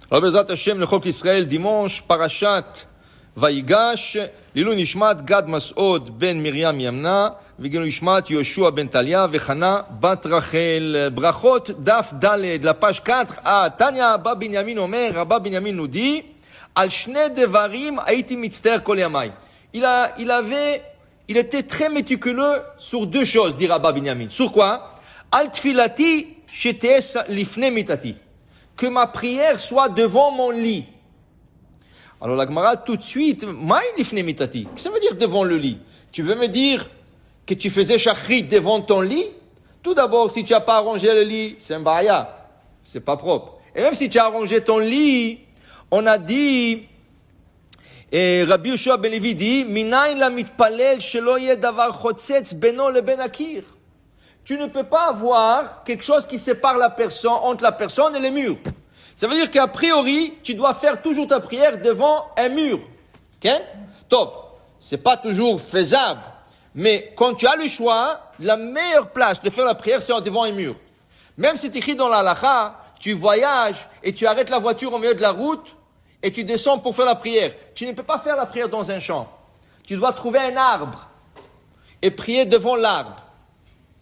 Alors, Bezrat Hashem, le Chok Israël, dimanche, Parashat Vayigash, Lilu Nishmat Gad Mas'od ben Miriam Yamna, Vigilu Nishmat Yoshua ben Talia, Vechana bat Rachel. Brachot Daf Daled, la page 4, à Tanya Abba Binyamin Omer, Abba Binyamin nous dit, Al Shne Devarim Haiti Mitzter Kol Yamai. Il était très méticuleux sur deux choses, dit Abba Binyamin. Sur quoi? Al Tfilati Shetes Lifne Mitati. Que ma prière soit devant mon lit. Alors la Gemara tout de suite, Maï lifne mitati. Qu'est-ce que ça veut dire devant le lit? Tu veux me dire que tu faisais shachrit devant ton lit? Tout d'abord, si tu n'as pas arrangé le lit, c'est un baraya, c'est pas propre. Et même si tu as arrangé ton lit, on a dit, et Rabbi Yoshua ben Levi dit, Minayin la mitpalel shelo yeh davar chotzetz beno leben akir. Tu ne peux pas avoir quelque chose qui sépare la personne, entre la personne et les murs. Ça veut dire qu'a priori, tu dois faire toujours ta prière devant un mur. Ok? Top. C'est pas toujours faisable. Mais quand tu as le choix, la meilleure place de faire la prière, c'est devant un mur. Même si tu écris dans la halakha, tu voyages et tu arrêtes la voiture au milieu de la route et tu descends pour faire la prière. Tu ne peux pas faire la prière dans un champ. Tu dois trouver un arbre et prier devant l'arbre.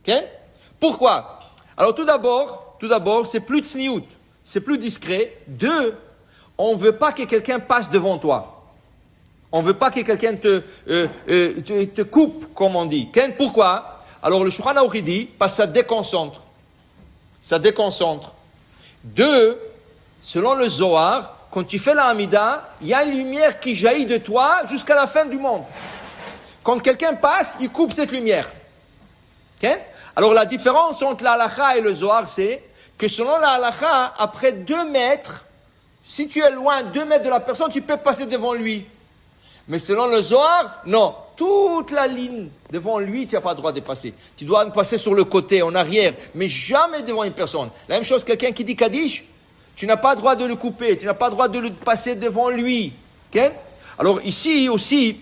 Okay? Pourquoi? Alors tout d'abord, c'est plus tsniout, c'est plus discret. Deux, on veut pas que quelqu'un passe devant toi. On veut pas que quelqu'un te coupe, comme on dit. Okay? Pourquoi? Alors le Shulchan Aruch dit, parce que ça déconcentre. Ça déconcentre. Deux, selon le Zohar, quand tu fais la Hamida, il y a une lumière qui jaillit de toi jusqu'à la fin du monde. Quand quelqu'un passe, il coupe cette lumière. Okay? Alors la différence entre la halakha et le Zohar, c'est que selon la halakha, après 2 mètres, si tu es loin 2 mètres de la personne, tu peux passer devant lui. Mais selon le Zohar, non. Toute la ligne devant lui, tu n'as pas le droit de passer. Tu dois passer sur le côté, en arrière, mais jamais devant une personne. La même chose, quelqu'un qui dit Kaddish, tu n'as pas le droit de le couper, tu n'as pas le droit de le passer devant lui. Okay? Alors ici aussi,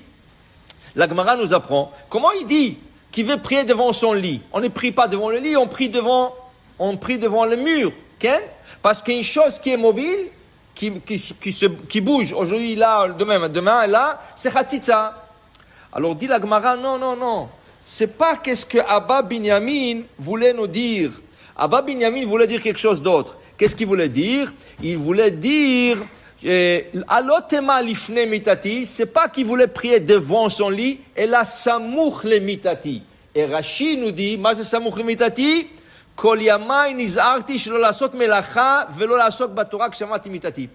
la Gemara nous apprend, comment il dit qui veut prier devant son lit. On ne prie pas devant le lit, on prie devant le mur. Okay? Parce qu'une chose qui est mobile, qui bouge, aujourd'hui là, demain là, c'est Khatitza. Alors dit la Gemara, non. C'est pas qu'est-ce que Abba Binyamin voulait nous dire. Abba Binyamin voulait dire quelque chose d'autre. Qu'est-ce qu'il voulait dire? Il voulait dire, Alotema lifne mitati, c'est pas qu'il voulait prier devant son lit, et la samouch le mitati. Et Rashi nous dit, ma c'est samouch le mitati, kol yamai nizarti shelo lasot melacha velo lasot batorah kshamati mitati.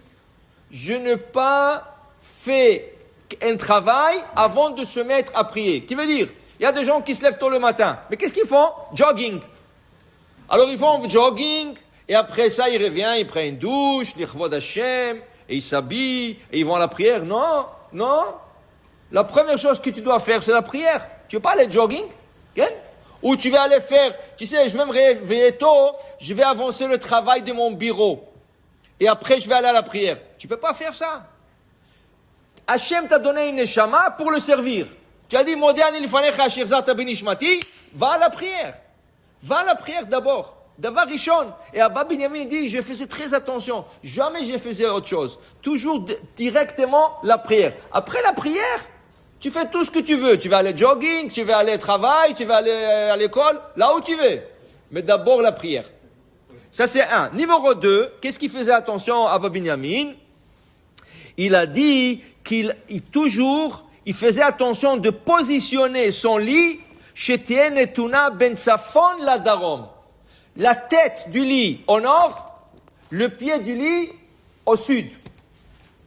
Je n'ai pas fait un travail avant de se mettre à prier. Qui veut dire, il y a des gens qui se lèvent tôt le matin, mais qu'est-ce qu'ils font? Jogging. Alors ils font jogging, et après ça ils reviennent, ils prennent une douche, l'Ichvod Hashem, et ils s'habillent, et ils vont à la prière. Non. La première chose que tu dois faire, c'est la prière. Tu veux pas aller jogging? Okay? Ou tu vas aller faire, tu sais, je vais me réveiller tôt, je vais avancer le travail de mon bureau. Et après, je vais aller à la prière. Tu peux pas faire ça. Hachem t'a donné une neshama pour le servir. Tu as dit, Modiani lifanecha ashirzata benishmati, va à la prière. Va à la prière d'abord. Davar Rishon. Et Abba Binyamin dit, je faisais très attention. Jamais je faisais autre chose. Toujours directement la prière. Après la prière, tu fais tout ce que tu veux. Tu vas aller jogging, tu vas aller au travail, tu vas aller à l'école, là où tu veux. Mais d'abord la prière. Ça c'est un. Numéro 2, qu'est-ce qu'il faisait attention à Abba Binyamin? Il a dit qu'il faisait attention de positionner son lit chez Tien Etuna ben Safon la Darom. La tête du lit au nord, le pied du lit au sud.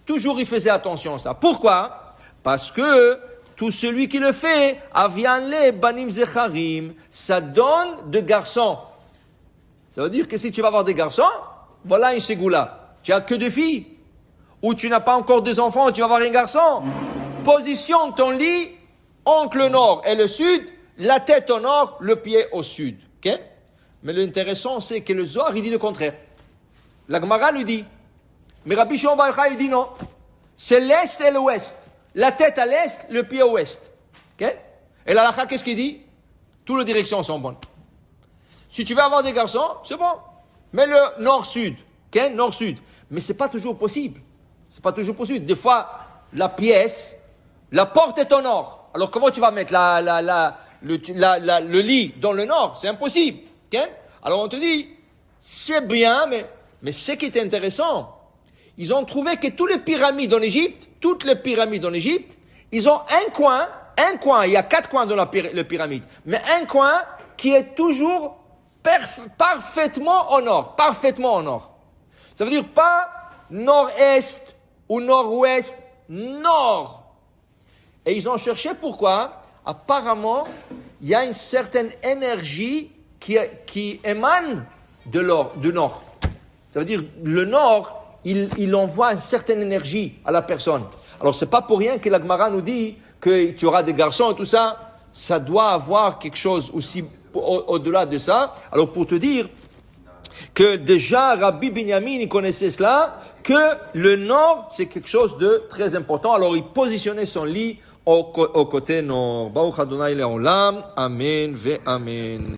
Toujours il faisait attention à ça. Pourquoi? Parce que tout celui qui le fait, avianle banim zecharim, ça donne de garçons. Ça veut dire que si tu vas avoir des garçons, voilà une ségoula. Tu as que des filles. Ou tu n'as pas encore des enfants, tu vas avoir un garçon. Positionne ton lit entre le nord et le sud, la tête au nord, le pied au sud. Ok? Mais l'intéressant, c'est que le Zohar, il dit le contraire. La Gemara lui dit. Mais Rabbi Shimon bar Yochai, il dit non. C'est l'est et l'ouest. La tête à l'est, le pied à l'ouest. Okay? Et la halakha, qu'est-ce qu'il dit? Toutes les directions sont bonnes. Si tu veux avoir des garçons, c'est bon. Mais le nord-sud. Okay? Nord-sud. Mais c'est pas toujours possible. C'est pas toujours possible. Des fois, la pièce, la porte est en or. Alors comment tu vas mettre le lit dans le nord? C'est impossible. Okay? Alors on te dit, c'est bien, mais ce qui est intéressant, ils ont trouvé que toutes les pyramides en Égypte, ils ont un coin, il y a 4 coins dans la pyramide, mais un coin qui est toujours parfaitement en or. Ça veut dire pas nord-est ou nord-ouest, nord. Et ils ont cherché pourquoi. Apparemment, il y a une certaine énergie qui émane du nord. Ça veut dire le nord, il envoie une certaine énergie à la personne. Alors c'est pas pour rien que la Gemara nous dit que tu auras des garçons et tout ça. Ça doit avoir quelque chose aussi au-delà de ça. Alors pour te dire que déjà Rabbi Binyamin il connaissait cela, que le nord c'est quelque chose de très important. Alors il positionnait son lit au côté nord. Baruch Adonai Le'olam. Amen ve amen.